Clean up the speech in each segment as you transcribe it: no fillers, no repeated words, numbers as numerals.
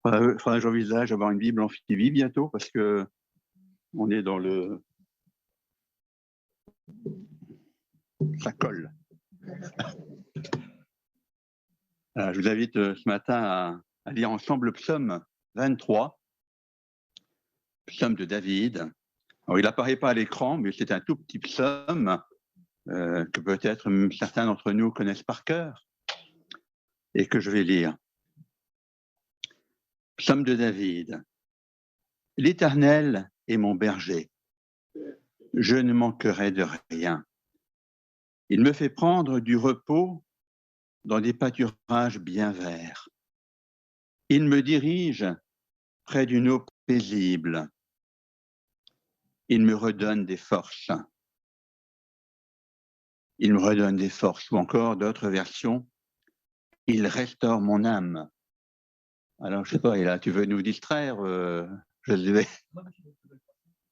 Faudrait que j'envisage d'avoir une Bible amphibie bientôt parce que on est dans le... Ça colle. Je vous invite ce matin à lire ensemble le psaume 23, psaume de David. Alors, il n'apparaît pas à l'écran, mais c'est un tout petit psaume que peut-être certains d'entre nous connaissent par cœur et que je vais lire. Psaume de David. L'Éternel est mon berger. Je ne manquerai de rien. Il me fait prendre du repos dans des pâturages bien verts. Il me dirige près d'une eau paisible. Il me redonne des forces. Il me redonne des forces. Ou encore d'autres versions, il restaure mon âme. Alors, je sais pas, et là, tu veux nous distraire, Josué?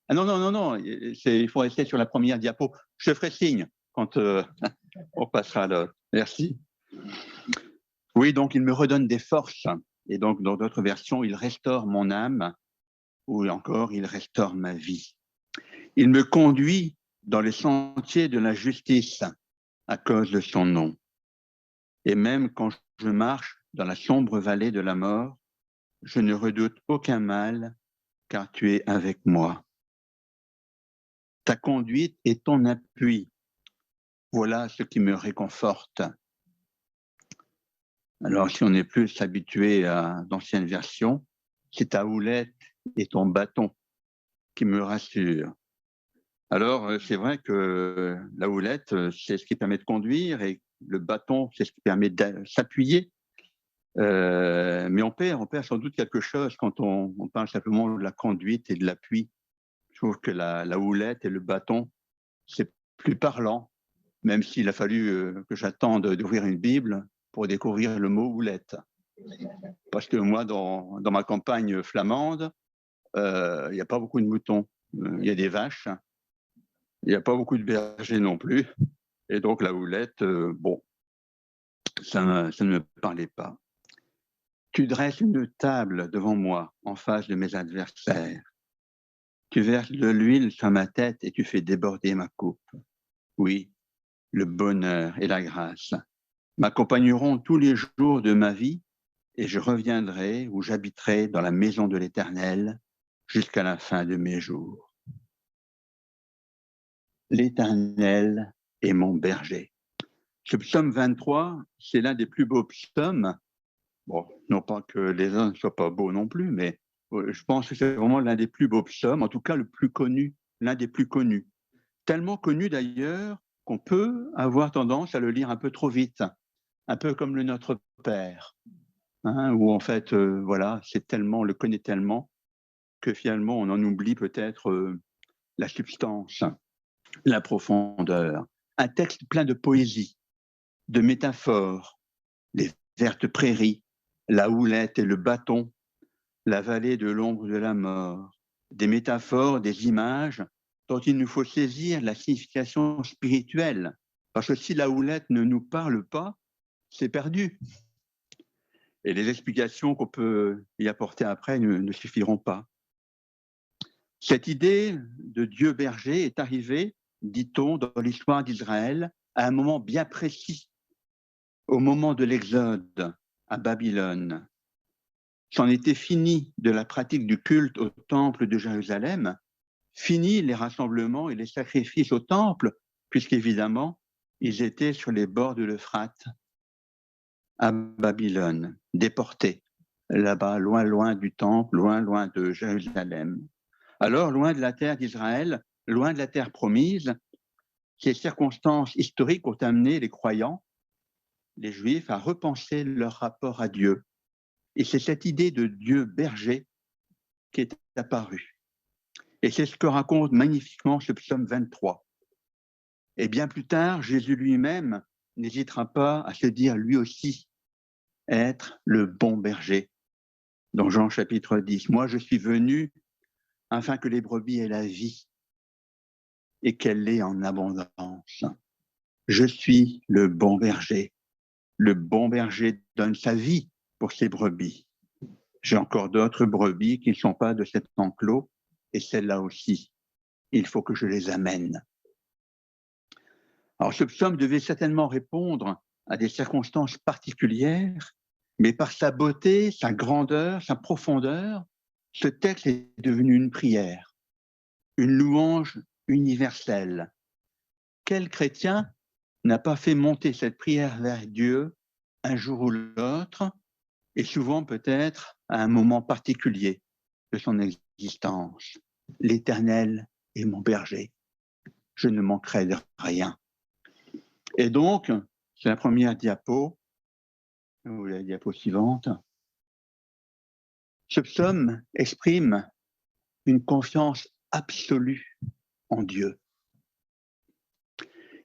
Ah non, il faut rester sur la première diapo. Je te ferai signe quand on passera là. Merci. Oui, donc il me redonne des forces. Et donc, dans d'autres versions, il restaure mon âme, ou encore, il restaure ma vie. Il me conduit dans les sentiers de la justice à cause de son nom. Et même quand je marche dans la sombre vallée de la mort, je ne redoute aucun mal, car tu es avec moi. Ta conduite et ton appui, voilà ce qui me réconforte. Alors, si on est plus habitué à d'anciennes versions, c'est ta houlette et ton bâton qui me rassurent. Alors, c'est vrai que la houlette, c'est ce qui permet de conduire et le bâton, c'est ce qui permet de s'appuyer. Mais on perd sans doute quelque chose quand on parle simplement de la conduite et de l'appui. Je trouve que la houlette et le bâton, c'est plus parlant, même s'il a fallu que j'attende d'ouvrir une Bible pour découvrir le mot houlette. Parce que moi, dans ma campagne flamande, il n'y a pas beaucoup de moutons. Il y a des vaches, il n'y a pas beaucoup de bergers non plus. Et donc la houlette, bon, ça ne me parlait pas. Tu dresses une table devant moi, en face de mes adversaires. Tu verses de l'huile sur ma tête et tu fais déborder ma coupe. Oui, le bonheur et la grâce m'accompagneront tous les jours de ma vie et je reviendrai ou j'habiterai dans la maison de l'Éternel jusqu'à la fin de mes jours. L'Éternel est mon berger. Ce psaume 23, c'est l'un des plus beaux psaumes. Bon, non pas que les uns ne soient pas beaux non plus, mais je pense que c'est vraiment l'un des plus beaux psaumes, en tout cas le plus connu, l'un des plus connus. Tellement connu d'ailleurs qu'on peut avoir tendance à le lire un peu trop vite, un peu comme le Notre Père, hein, où en fait, voilà, on le connaît tellement que finalement on en oublie peut-être la substance, la profondeur. Un texte plein de poésie, de métaphores, les vertes prairies, la houlette et le bâton, la vallée de l'ombre de la mort, des métaphores, des images dont il nous faut saisir la signification spirituelle. Parce que si la houlette ne nous parle pas, c'est perdu. Et les explications qu'on peut y apporter après ne suffiront pas. Cette idée de Dieu berger est arrivée, dit-on, dans l'histoire d'Israël, à un moment bien précis, au moment de l'Exode à Babylone. C'en était fini de la pratique du culte au temple de Jérusalem, fini les rassemblements et les sacrifices au temple, puisqu'évidemment, ils étaient sur les bords de l'Euphrate, à Babylone, déportés, là-bas, loin, loin du temple, loin, loin de Jérusalem. Alors, loin de la terre d'Israël, loin de la terre promise, ces circonstances historiques ont amené les croyants, les Juifs, à repenser leur rapport à Dieu. Et c'est cette idée de Dieu berger qui est apparue. Et c'est ce que raconte magnifiquement ce psaume 23. Et bien plus tard, Jésus lui-même n'hésitera pas à se dire lui aussi être le bon berger. Dans Jean chapitre 10, moi je suis venu afin que les brebis aient la vie et qu'elle l'ait en abondance. Je suis le bon berger. Le bon berger donne sa vie pour ses brebis. J'ai encore d'autres brebis qui ne sont pas de cet enclos, et celles-là aussi, il faut que je les amène. Alors ce psaume devait certainement répondre à des circonstances particulières, mais par sa beauté, sa grandeur, sa profondeur, ce texte est devenu une prière, une louange universelle. Quel chrétien n'a pas fait monter cette prière vers Dieu un jour ou l'autre, et souvent peut-être à un moment particulier de son existence? L'Éternel est mon berger, je ne manquerai de rien. Et donc, c'est la première diapo, ou la diapo suivante. Ce psaume exprime une confiance absolue en Dieu.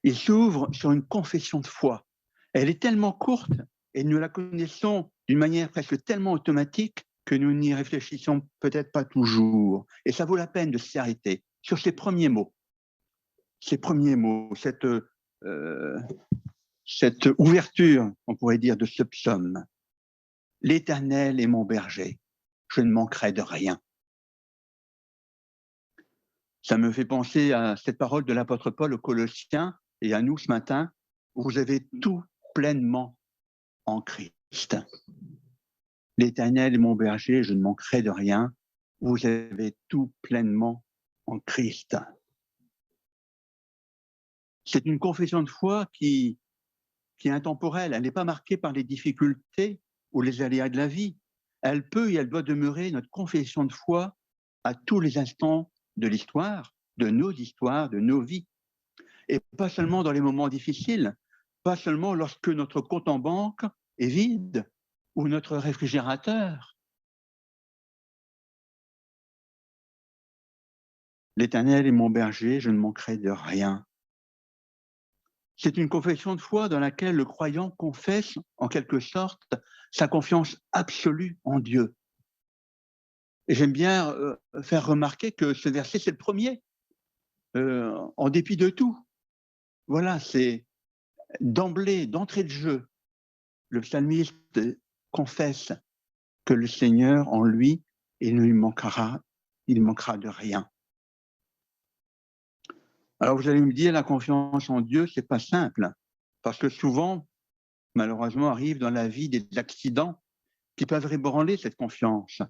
Il s'ouvre sur une confession de foi. Elle est tellement courte et nous la connaissons d'une manière presque tellement automatique que nous n'y réfléchissons peut-être pas toujours. Et ça vaut la peine de s'y arrêter sur ces premiers mots. Ces premiers mots, cette ouverture, on pourrait dire, de ce psaume. L'Éternel est mon berger, je ne manquerai de rien. Ça me fait penser à cette parole de l'apôtre Paul aux Colossiens et à nous ce matin, où vous avez tout pleinement en Christ. L'Éternel est mon berger, je ne manquerai de rien. Vous avez tout pleinement en Christ. C'est une confession de foi qui est intemporelle. Elle n'est pas marquée par les difficultés ou les aléas de la vie. Elle peut et elle doit demeurer notre confession de foi à tous les instants de l'histoire, de nos vies. Et pas seulement dans les moments difficiles, pas seulement lorsque notre compte en banque est vide ou notre réfrigérateur. L'Éternel est mon berger, je ne manquerai de rien. C'est une confession de foi dans laquelle le croyant confesse, en quelque sorte, sa confiance absolue en Dieu. Et j'aime bien faire remarquer que ce verset, c'est le premier, en dépit de tout. Voilà, c'est d'emblée, d'entrée de jeu, le psalmiste confesse que le Seigneur, en lui, il ne lui manquera de rien. Alors vous allez me dire, la confiance en Dieu, c'est pas simple, parce que souvent, malheureusement, arrivent dans la vie des accidents qui peuvent ébranler cette confiance.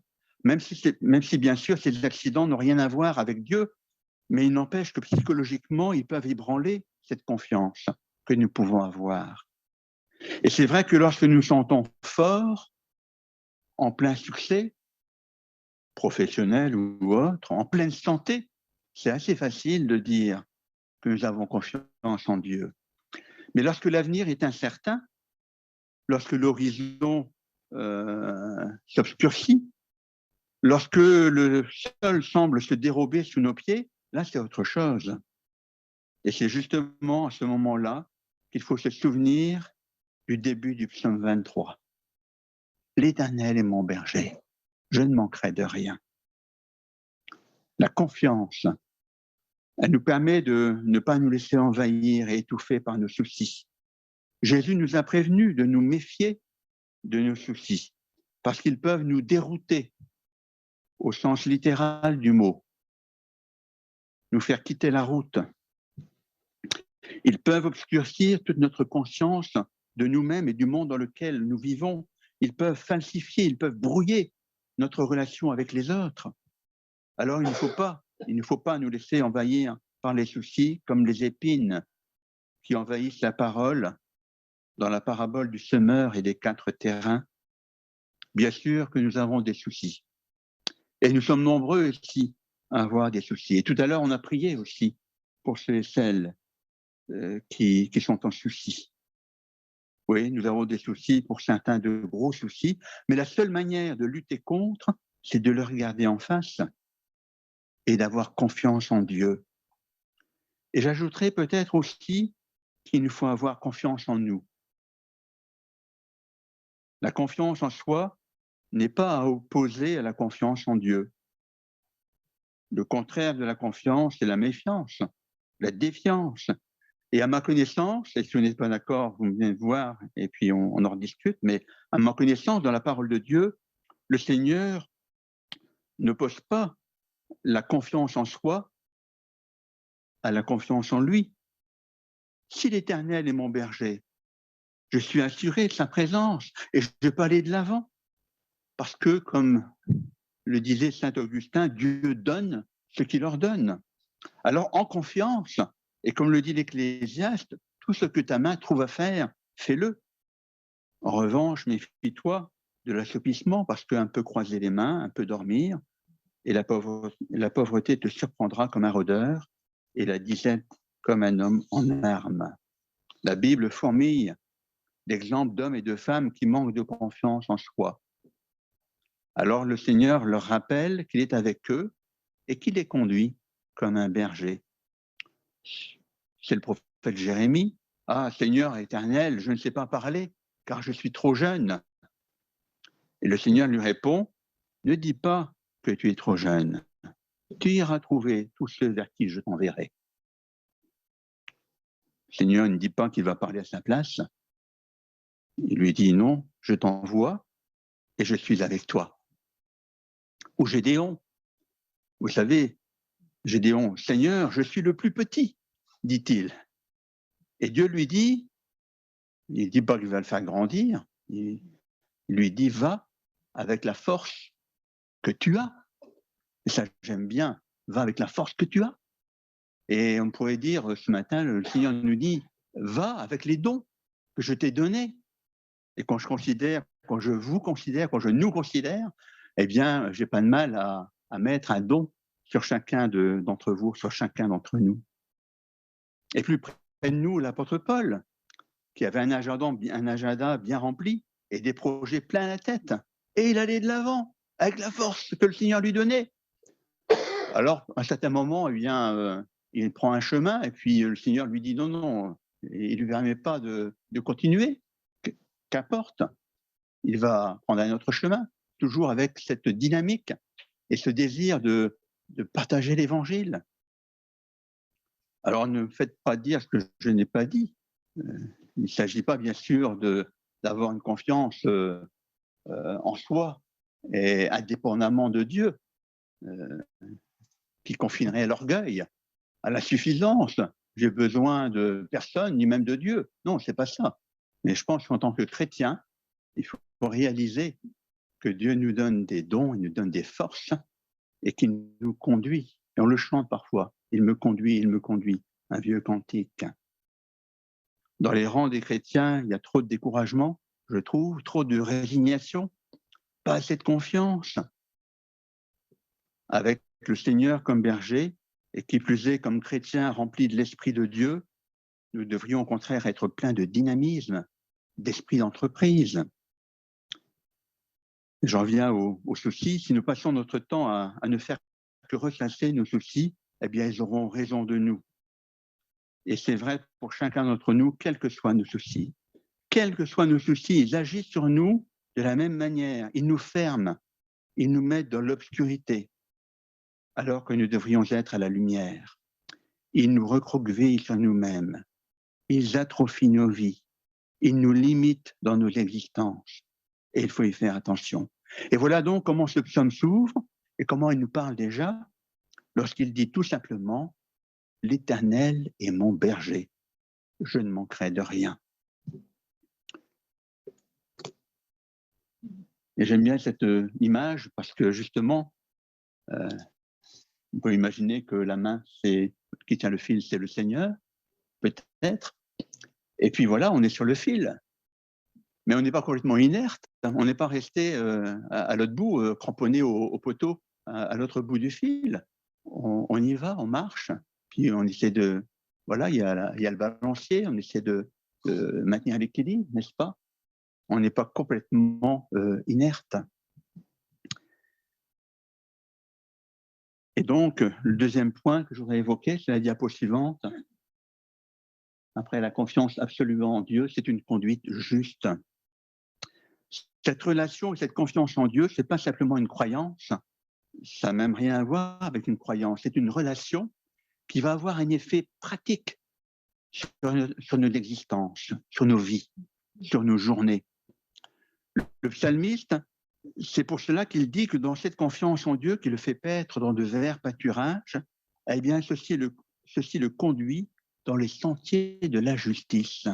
Même si bien sûr, ces accidents n'ont rien à voir avec Dieu, mais il n'empêche que psychologiquement, ils peuvent ébranler cette confiance que nous pouvons avoir. Et c'est vrai que lorsque nous sentons forts, en plein succès, professionnel ou autre, en pleine santé, c'est assez facile de dire que nous avons confiance en Dieu. Mais lorsque l'avenir est incertain, lorsque l'horizon s'obscurcit, lorsque le sol semble se dérober sous nos pieds, là c'est autre chose. Et c'est justement à ce moment-là qu'il faut se souvenir du début du psaume 23. L'Éternel est mon berger, je ne manquerai de rien. La confiance, elle nous permet de ne pas nous laisser envahir et étouffer par nos soucis. Jésus nous a prévenus de nous méfier de nos soucis, parce qu'ils peuvent nous dérouter au sens littéral du mot, nous faire quitter la route. Ils peuvent obscurcir toute notre conscience de nous-mêmes et du monde dans lequel nous vivons. Ils peuvent falsifier, ils peuvent brouiller notre relation avec les autres. Alors il ne faut pas nous laisser envahir par les soucis comme les épines qui envahissent la parole dans la parabole du semeur et des 4 terrains. Bien sûr que nous avons des soucis. Et nous sommes nombreux ici à avoir des soucis. Et tout à l'heure, on a prié aussi pour ceux et celles qui sont en souci. Oui, nous avons des soucis, pour certains de gros soucis, mais la seule manière de lutter contre, c'est de le regarder en face et d'avoir confiance en Dieu. Et j'ajouterais peut-être aussi qu'il nous faut avoir confiance en nous. La confiance en soi n'est pas à opposer à la confiance en Dieu. Le contraire de la confiance, c'est la méfiance, la défiance. Et à ma connaissance, et si vous n'êtes pas d'accord, vous venez me voir et puis on en rediscute, mais à ma connaissance, dans la parole de Dieu, le Seigneur n'oppose pas la confiance en soi à la confiance en lui. Si l'Éternel est mon berger, je suis assuré de sa présence et je peux aller de l'avant. Parce que, comme le disait saint Augustin, Dieu donne ce qu'il ordonne. Alors, en confiance, et comme le dit l'Ecclésiaste, tout ce que ta main trouve à faire, fais-le. En revanche, méfie-toi de l'assoupissement, parce qu'un peu croiser les mains, un peu dormir, et la pauvreté te surprendra comme un rôdeur, et la disette comme un homme en armes. La Bible fourmille d'exemples d'hommes et de femmes qui manquent de confiance en soi. Alors le Seigneur leur rappelle qu'il est avec eux et qu'il les conduit comme un berger. C'est le prophète Jérémie. « Ah, Seigneur éternel, je ne sais pas parler, car je suis trop jeune. » Et le Seigneur lui répond, « Ne dis pas que tu es trop jeune. Tu iras trouver tous ceux vers qui je t'enverrai. » Le Seigneur ne dit pas qu'il va parler à sa place. Il lui dit, « Non, je t'envoie et je suis avec toi. » Ou Gédéon. Vous savez, Gédéon, « Seigneur, je suis le plus petit, dit-il. » Et Dieu lui dit, il ne dit pas qu'il va le faire grandir, il lui dit, va avec la force que tu as. Et ça, j'aime bien, va avec la force que tu as. Et on pourrait dire, ce matin, le Seigneur nous dit, va avec les dons que je t'ai donnés. Et quand je considère, quand je vous considère, quand je nous considère, eh bien, j'ai pas de mal à mettre un don sur chacun d'entre vous, sur chacun d'entre nous. Et plus près de nous, l'apôtre Paul, qui avait un agenda bien rempli et des projets plein la tête. Et il allait de l'avant avec la force que le Seigneur lui donnait. Alors, à un certain moment, eh bien, il prend un chemin et puis le Seigneur lui dit non, non, il ne lui permet pas de continuer. Qu'importe, il va prendre un autre chemin, toujours avec cette dynamique et ce désir de partager l'Évangile. Alors, ne me faites pas dire ce que je n'ai pas dit. Il ne s'agit pas, bien sûr, d'avoir une confiance en soi et indépendamment de Dieu, qui confinerait à l'orgueil, à la suffisance. J'ai besoin de personne, ni même de Dieu. Non, c'est pas ça. Mais je pense qu'en tant que chrétien, il faut réaliser que Dieu nous donne des dons, il nous donne des forces et qu'il nous conduit. Et on le chante parfois. Il me conduit, un vieux cantique. Dans les rangs des chrétiens, il y a trop de découragement, je trouve, trop de résignation, pas assez de confiance. Avec le Seigneur comme berger, et qui plus est comme chrétien rempli de l'Esprit de Dieu, nous devrions au contraire être pleins de dynamisme, d'esprit d'entreprise. J'en viens aux soucis. Si nous passons notre temps à ne faire que ressasser nos soucis, eh bien, ils auront raison de nous. Et c'est vrai pour chacun d'entre nous, quels que soient nos soucis. Quels que soient nos soucis, ils agissent sur nous de la même manière. Ils nous ferment, ils nous mettent dans l'obscurité, alors que nous devrions être à la lumière. Ils nous recroquevillent sur nous-mêmes. Ils atrophient nos vies. Ils nous limitent dans nos existences. Et il faut y faire attention. Et voilà donc comment ce psaume s'ouvre et comment il nous parle déjà lorsqu'il dit tout simplement « L'Éternel est mon berger, je ne manquerai de rien ». Et j'aime bien cette image parce que justement, on peut imaginer que la main qui tient le fil, c'est le Seigneur, peut-être. Et puis voilà, on est sur le fil. Mais on n'est pas complètement inerte. On n'est pas resté à l'autre bout, cramponné au poteau, à l'autre bout du fil. On y va, on marche. Puis on essaie de... Voilà, il y a le balancier, on essaie de maintenir l'équilibre, n'est-ce pas? On n'est pas complètement inerte. Et donc, le deuxième point que je voudrais évoquer, c'est la diapo suivante. Après la confiance absolument en Dieu, c'est une conduite juste. Cette relation et cette confiance en Dieu, ce n'est pas simplement une croyance, ça n'a même rien à voir avec une croyance, c'est une relation qui va avoir un effet pratique sur notre existence, sur nos vies, sur nos journées. Le psalmiste C'est pour cela qu'il dit que dans cette confiance en Dieu qui le fait paître dans de verts pâturages, eh bien, ceci le conduit dans les sentiers de la justice.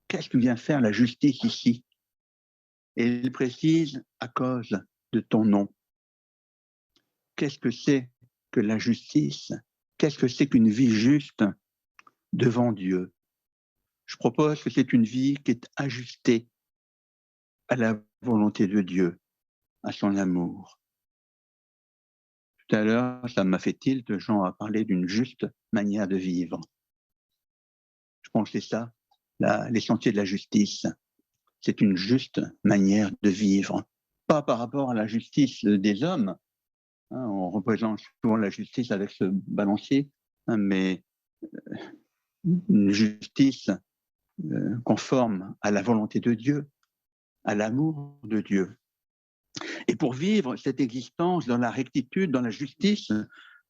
Qu'est-ce que vient faire la justice ici? Et il précise à cause de ton nom. Qu'est-ce que c'est que la justice? Qu'est-ce que c'est qu'une vie juste devant Dieu? Je propose que c'est une vie qui est ajustée à la volonté de Dieu, à son amour. Tout à l'heure, ça m'a fait tilt, Jean a parlé d'une juste manière de vivre. Je pense que c'est ça, les sentiers de la justice. C'est une juste manière de vivre. Pas par rapport à la justice des hommes. Hein, on représente souvent la justice avec ce balancier, hein, mais une justice conforme à la volonté de Dieu, à l'amour de Dieu. Et pour vivre cette existence dans la rectitude, dans la justice,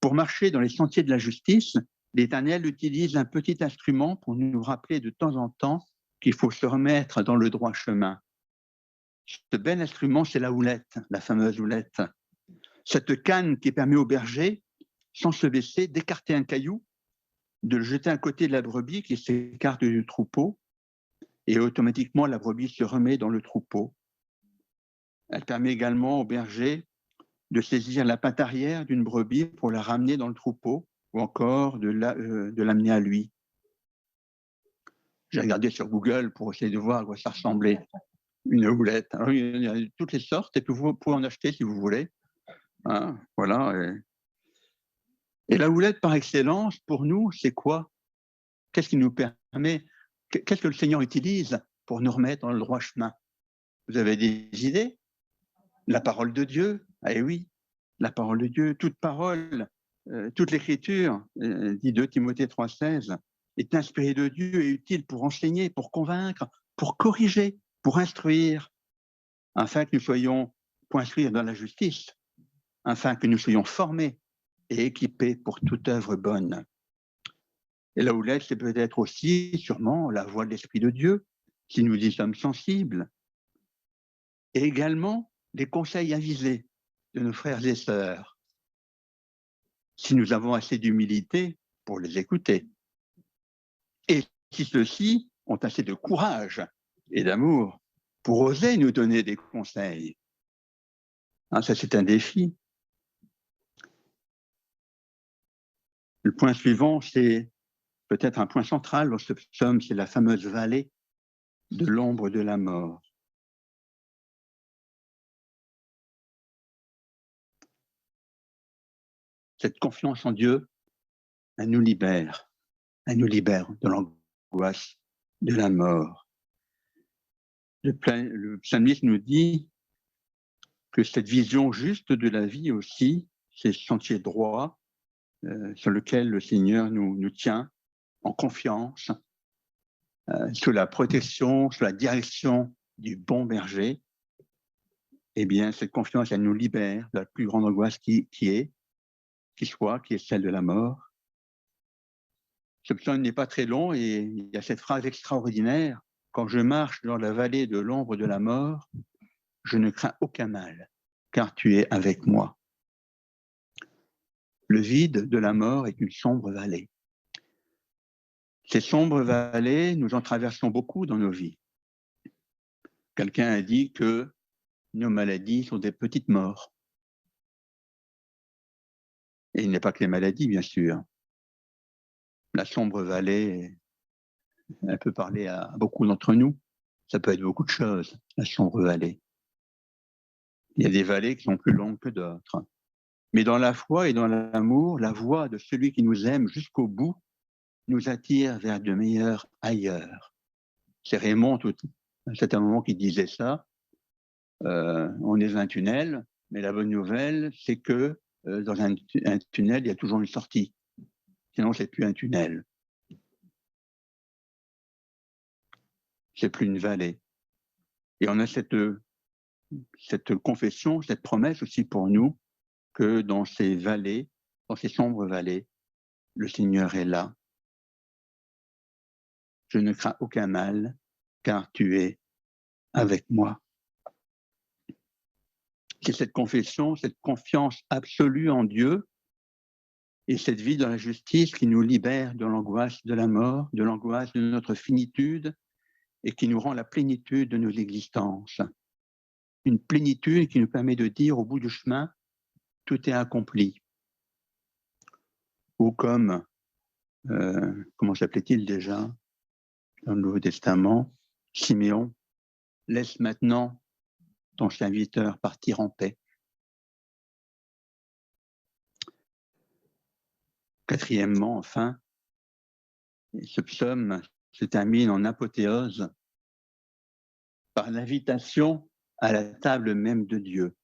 pour marcher dans les sentiers de la justice, l'Éternel utilise un petit instrument pour nous rappeler de temps en temps qu'il faut se remettre dans le droit chemin. Ce bel instrument, c'est la houlette, la fameuse houlette. Cette canne qui permet au berger, sans se baisser, d'écarter un caillou, de le jeter à côté de la brebis qui s'écarte du troupeau, et automatiquement la brebis se remet dans le troupeau. Elle permet également au berger de saisir la patte arrière d'une brebis pour la ramener dans le troupeau, ou encore de l'amener à lui. J'ai regardé sur Google pour essayer de voir à quoi ça ressemblait, une houlette. Alors, il y a toutes les sortes, et puis vous pouvez en acheter si vous voulez. Hein, voilà. Et la houlette par excellence, pour nous, c'est quoi? Qu'est-ce qui nous permet? Qu'est-ce que le Seigneur utilise pour nous remettre dans le droit chemin? Vous avez des idées? La parole de Dieu. Eh oui, la parole de Dieu, toute parole, toute l'écriture, dit 2 Timothée 3,16, est inspirée de Dieu et utile pour enseigner, pour convaincre, pour corriger, pour instruire, afin que nous soyons, pour instruire dans la justice, afin que nous soyons formés et équipés pour toute œuvre bonne. Et la houlette, c'est peut-être aussi, sûrement, la voix de l'Esprit de Dieu, si nous y sommes sensibles. Et également, les conseils avisés de nos frères et sœurs, si nous avons assez d'humilité pour les écouter. Et si ceux-ci ont assez de courage et d'amour pour oser nous donner des conseils. Hein, ça, c'est un défi. Le point suivant, c'est peut-être un point central dans ce psaume, c'est la fameuse vallée de l'ombre de la mort. Cette confiance en Dieu, elle nous libère de l'angoisse de la mort. Le psalmiste nous dit que cette vision juste de la vie aussi, c'est ce sentier droit sur lequel le Seigneur nous tient en confiance, sous la protection, sous la direction du bon berger. Eh bien, cette confiance, elle nous libère de la plus grande angoisse qui est celle de la mort. Ce psaume n'est pas très long et il y a cette phrase extraordinaire: quand je marche dans la vallée de l'ombre de la mort, je ne crains aucun mal, car tu es avec moi. Le vide de la mort est une sombre vallée. Ces sombres vallées, nous en traversons beaucoup dans nos vies. Quelqu'un a dit que nos maladies sont des petites morts. Et il n'est pas que les maladies, bien sûr. La sombre vallée, elle peut parler à beaucoup d'entre nous. Ça peut être beaucoup de choses, la sombre vallée. Il y a des vallées qui sont plus longues que d'autres. Mais dans la foi et dans l'amour, la voix de celui qui nous aime jusqu'au bout nous attire vers de meilleurs ailleurs. C'est Raymond, à un certain moment, qui disait ça. On est dans un tunnel, mais la bonne nouvelle, c'est que dans un tunnel, il y a toujours une sortie. Sinon, c'est plus un tunnel. C'est plus une vallée. Et on a cette confession, cette promesse aussi pour nous, que dans ces vallées, dans ces sombres vallées, le Seigneur est là. Je ne crains aucun mal, car tu es avec moi. C'est cette confession, cette confiance absolue en Dieu et cette vie dans la justice qui nous libère de l'angoisse de la mort, de l'angoisse de notre finitude et qui nous rend la plénitude de nos existences. Une plénitude qui nous permet de dire au bout du chemin, tout est accompli. Ou comme, comment s'appelait-il déjà dans le Nouveau Testament, Siméon, laisse maintenant ton serviteur partir en paix. Quatrièmement, enfin, ce psaume se termine en apothéose par l'invitation à la table même de Dieu.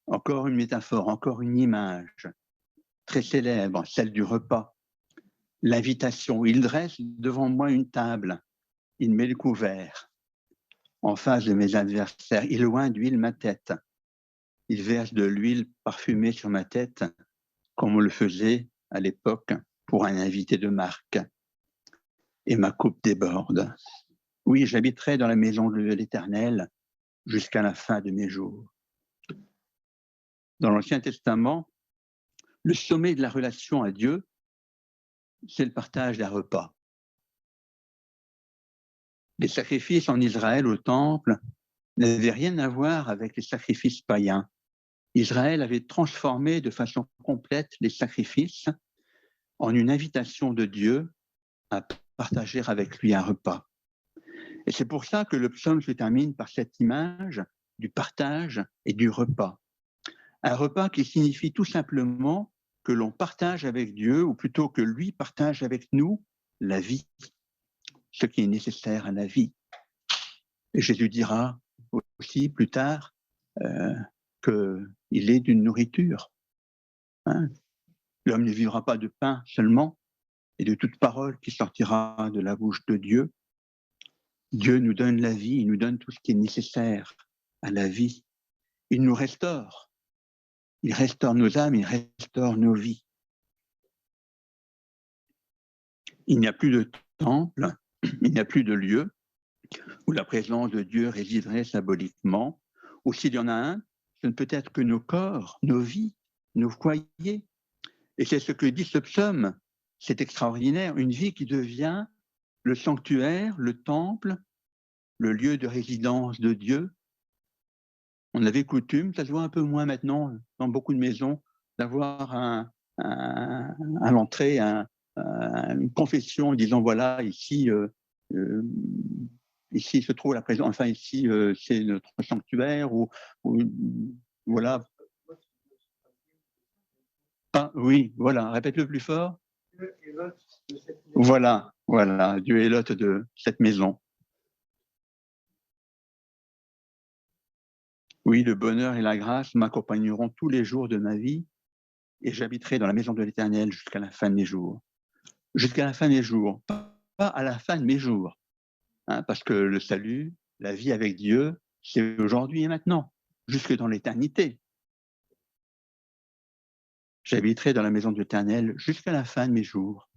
Encore une métaphore, encore une image très célèbre, celle du repas. L'invitation, il dresse devant moi une table, il met le couvert en face de mes adversaires, il oint d'huile ma tête, il verse de l'huile parfumée sur ma tête, comme on le faisait à l'époque pour un invité de marque. Et ma coupe déborde. Oui, j'habiterai dans la maison de l'Éternel jusqu'à la fin de mes jours. Dans l'Ancien Testament, le sommet de la relation à Dieu, c'est le partage d'un repas. Les sacrifices en Israël au temple n'avaient rien à voir avec les sacrifices païens. Israël avait transformé de façon complète les sacrifices en une invitation de Dieu à partager avec lui un repas. Et c'est pour ça que le psaume se termine par cette image du partage et du repas. Un repas qui signifie tout simplement que l'on partage avec Dieu, ou plutôt que lui partage avec nous la vie, ce qui est nécessaire à la vie. Et Jésus dira aussi plus tard qu'il est d'une nourriture. Hein. L'homme ne vivra pas de pain seulement, et de toute parole qui sortira de la bouche de Dieu. Dieu nous donne la vie, il nous donne tout ce qui est nécessaire à la vie. Il nous restaure. Il restaure nos âmes, il restaure nos vies. Il n'y a plus de temple, il n'y a plus de lieu où la présence de Dieu résiderait symboliquement. Ou s'il y en a un, ce ne peut être que nos corps, nos vies, nos foyers. Et c'est ce que dit ce psaume. C'est extraordinaire, une vie qui devient le sanctuaire, le temple, le lieu de résidence de Dieu. On avait coutume, ça se voit un peu moins maintenant dans beaucoup de maisons, d'avoir à l'entrée une confession disant voilà, ici se trouve la présence, enfin ici c'est notre sanctuaire, ou voilà. Ah, oui, voilà, répète-le plus fort. Voilà, Dieu est l'hôte de cette maison. Oui, le bonheur et la grâce m'accompagneront tous les jours de ma vie et j'habiterai dans la maison de l'Éternel jusqu'à la fin de mes jours. Jusqu'à la fin de mes jours, pas à la fin de mes jours, hein, parce que le salut, la vie avec Dieu, c'est aujourd'hui et maintenant, jusque dans l'éternité. J'habiterai dans la maison de l'Éternel jusqu'à la fin de mes jours.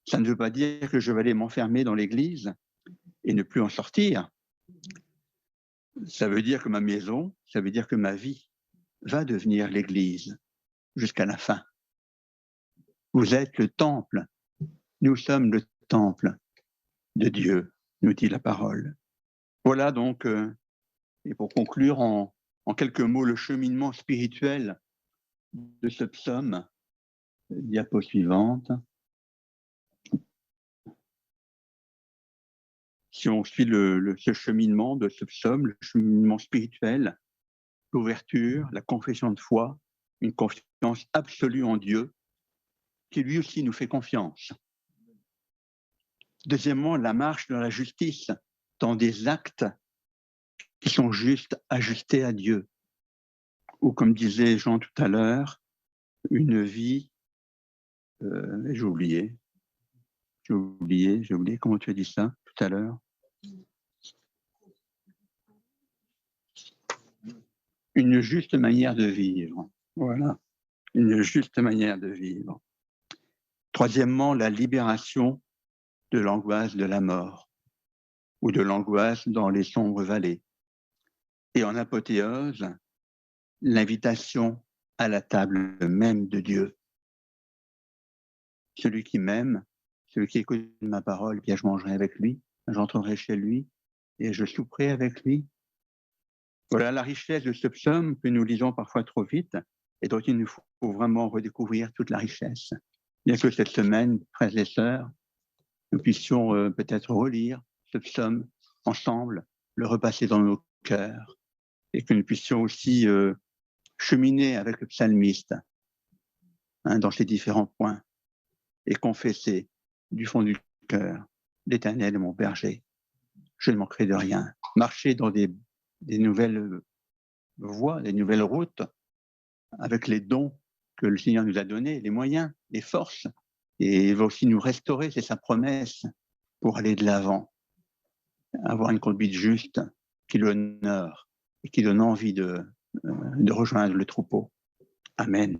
Ça ne veut pas dire que je vais aller m'enfermer dans l'église et ne plus en sortir. Ça veut dire que ma maison, ça veut dire que ma vie va devenir l'église jusqu'à la fin. Vous êtes le temple. Nous sommes le temple de Dieu, nous dit la parole. Voilà donc, et pour conclure en quelques mots, le cheminement spirituel de ce psaume. Diapo suivante. Si on suit ce cheminement de ce psaume, le cheminement spirituel, l'ouverture, la confession de foi, une confiance absolue en Dieu, qui lui aussi nous fait confiance. Deuxièmement, la marche dans la justice, dans des actes qui sont justes, ajustés à Dieu. Ou comme disait Jean tout à l'heure, une vie, j'ai oublié, comment tu as dit ça tout à l'heure? Une juste manière de vivre. Voilà, une juste manière de vivre. Troisièmement, la libération de l'angoisse de la mort ou de l'angoisse dans les sombres vallées. Et en apothéose, l'invitation à la table même de Dieu. Celui qui m'aime, celui qui écoute ma parole, bien je mangerai avec lui, j'entrerai chez lui et je souperai avec lui. Voilà la richesse de ce psaume que nous lisons parfois trop vite et dont il nous faut vraiment redécouvrir toute la richesse. Bien que cette semaine, frères et sœurs, nous puissions peut-être relire ce psaume ensemble, le repasser dans nos cœurs et que nous puissions aussi cheminer avec le psalmiste dans ces différents points et confesser du fond du cœur, l'Éternel est mon berger, je ne manquerai de rien. Marcher dans des nouvelles voies, des nouvelles routes, avec les dons que le Seigneur nous a donnés, les moyens, les forces, et il va aussi nous restaurer, c'est sa promesse, pour aller de l'avant, avoir une conduite juste qui l'honore et qui donne envie de rejoindre le troupeau. Amen.